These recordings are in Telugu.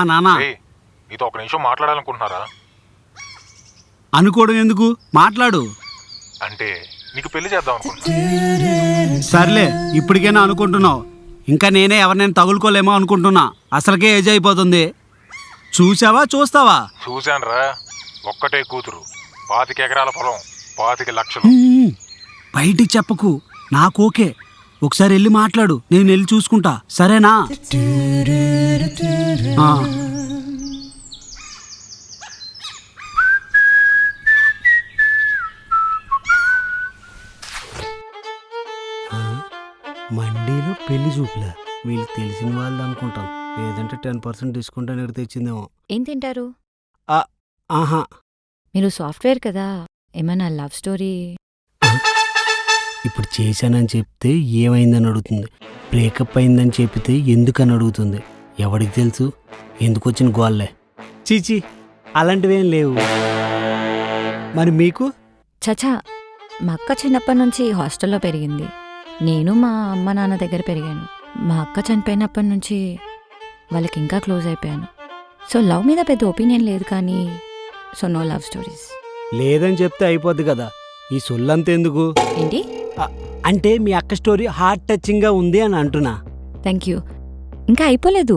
నానా నీతో ఒక నిమిషం మాట్లాడాలనుకుంటున్నారా? అనుకోవడం ఎందుకు, మాట్లాడు. అంటే నీకు పెళ్లి చేద్దాం అనుకుంటున్నా. సర్లే, ఇప్పటికైనా అనుకుంటున్నావు. ఇంకా నేనే ఎవరినైనా తగులుకోలేమో అనుకుంటున్నా. అసలుకే ఏజ్ అయిపోతుంది. చూసావా చూస్తావా? చూశానురా, ఒక్కటే కూతురు, 25 ఎకరాల పొలం, 25 లక్షలు. బయటికి చెప్పకు, నాకు ఓకే. ఒకసారి వెళ్ళి మాట్లాడు, నేను వెళ్ళి చూసుకుంటా, సరేనా? మండీలో పెళ్లి చూపులే. వీళ్ళు తెలిసిన వాళ్ళు అనుకుంటాం, లేదంటే 10% డిస్కౌంట్ అనేది తెచ్చిందేమో. ఏం తింటారు? ఆహా, మీరు సాఫ్ట్వేర్ కదా, ఏమైనా లవ్ స్టోరీ? ఇప్పుడు చేశానని చెప్తే ఏమైందని అడుగుతుంది, బ్రేకప్ అయిందని చెప్తే ఎందుకని అడుగుతుంది. ఎవడికి తెలుసు ఎందుకు వచ్చిన గోల్లే. చీచి, అలాంటివేం లేవు. మరి మీకు? చచా, మా అక్క చిన్నప్పటి నుంచి హాస్టల్లో పెరిగింది. నేను మా అమ్మ నాన్న దగ్గర పెరిగాను. మా అక్క చనిపోయినప్పటి నుంచి వాళ్ళకి ఇంకా క్లోజ్ అయిపోయాను. సో లవ్ మీద పెద్ద ఒపీనియన్ లేదు, కానీ సో నో లవ్ స్టోరీస్. లేదని చెప్తే అయిపోద్ది కదా, ఈ సొల్లంత ఎందుకు? ఏంటి? అంటే మీ అక్క స్టోరీ హార్ట్ టచింగ్గా ఉంది అని అంటున్నా. Thank you. ఇంకా అయిపోలేదు,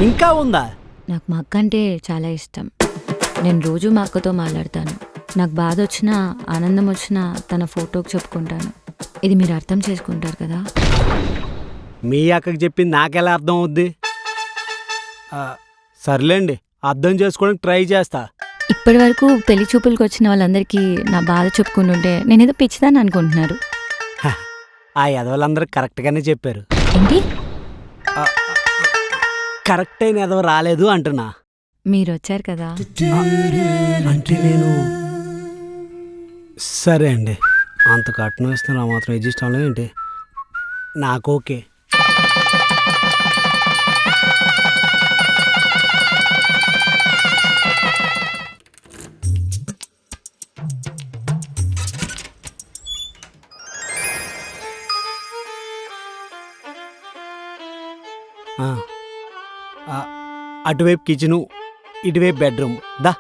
ఇంకా ఉందా? నాకు మా అక్క అంటే చాలా ఇష్టం. నేను రోజు మా అక్కతో మాట్లాడతాను. నాకు బాధ వచ్చినా ఆనందం వచ్చినా తన ఫోటోకి చెప్పుకుంటాను. ఇది మీరు అర్థం చేసుకుంటారు కదా? మీ అక్కకి చెప్పింది నాకెలా అర్థం అవుద్ది? సర్లేండి, అర్థం చేసుకోవడానికి ట్రై చేస్తా. ఇప్పటి వరకు పెళ్లి చూపులకు వచ్చిన వాళ్ళందరికీ నా బాధ చెప్పుకుంటుంటే నేనేదో పిచ్చిదాన్ని అనుకుంటున్నారు. ఆ ఎదవలందరూ కరెక్ట్గానే చెప్పారు. ఏంటి? కరెక్ట్ అయిన ఎదవ రాలేదు అంటున్నా. మీరు వచ్చారు కదా. అంటే నేను సరే అండి, అంత కట్నం ఇస్తాను, ఆ మాత్రం అడ్జస్ట్ అవ్వలేదు ఏంటి? నాకు ఓకే. అటువైపు కిచెను, ఇటువైపు బెడ్రూమ్. దా.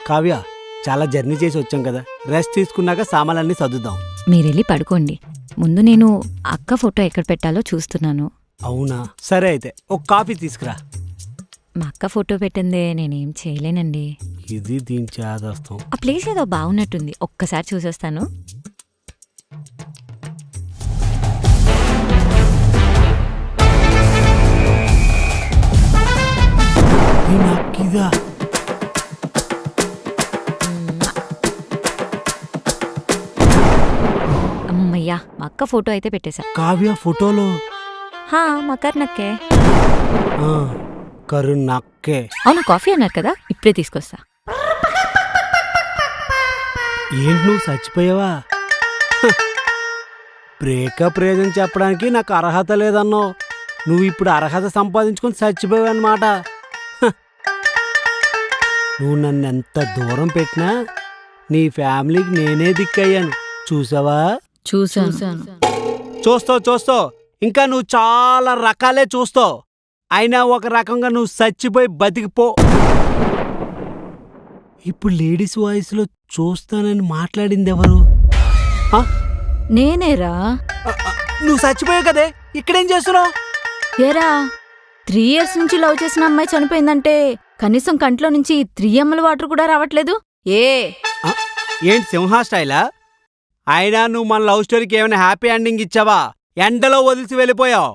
కావ్య, చాలా జర్నీ చేసి వచ్చాం కదా, రెస్ట్ తీసుకున్నాక సామాన్లన్నీ సర్దుదాం. మీరెళ్ళి పడుకోండి, ముందు నేను అక్క ఫోటో ఎక్కడ పెట్టాలో చూస్తున్నాను. అవునా, సరే అయితే ఒక కాఫీ తీసుకురా. మా అక్క ఫోటో పెట్టిందే నేనేం చేయలేనండి. ఇది దీని చేదస్తాం. ఆ ప్లేస్ ఏదో బాగున్నట్టుంది, ఒక్కసారి చూసేస్తాను. నాకిదా అమ్మయ్యా, మా అక్క ఫోటో అయితే పెట్టేశా. కావ్య ఫోటోలో మా కర్ణక్కే. కరుణక్కే. అవును, కాఫీ అన్నారు కదా, ఇప్పుడే తీసుకొస్తా. ఏంటి నువ్వు చచ్చిపోయావా? బ్రేకప్ రీజన్ చెప్పడానికి నాకు అర్హత లేదన్నావు. నువ్వు ఇప్పుడు అర్హత సంపాదించుకొని చచ్చిపోయావు అన్నమాట. నువ్వు నన్ను ఎంత దూరం పెట్టినా నీ ఫ్యామిలీకి నేనే దిక్కయ్యాను. చూసావా? చూసాను. చూస్తావు, ఇంకా నువ్వు చాలా రకాలే చూస్తావు. అయినా ఒక రకంగా నువ్వు చచ్చిపోయి బతికిపో. ఇప్పుడు లేడీస్ వాయిస్లో చూస్తానని మాట్లాడింది ఎవరు? నేనేరా. నువ్వు చచ్చిపోయావు కదే, ఇక్కడేం చేస్తున్నావు? ఏరా, 3 years నుంచి లవ్ చేసిన అమ్మాయి చనిపోయిందంటే కనీసం కంట్లో నుంచి 3 ml వాటర్ కూడా రావట్లేదు. ఏంటి సింహా స్టైలా? అయినా నువ్వు మన లవ్ స్టోరీకి ఏమైనా హ్యాపీ ఎండింగ్ ఇచ్చావా? ఎండలో వదిలిసి వెళ్ళిపోయావు.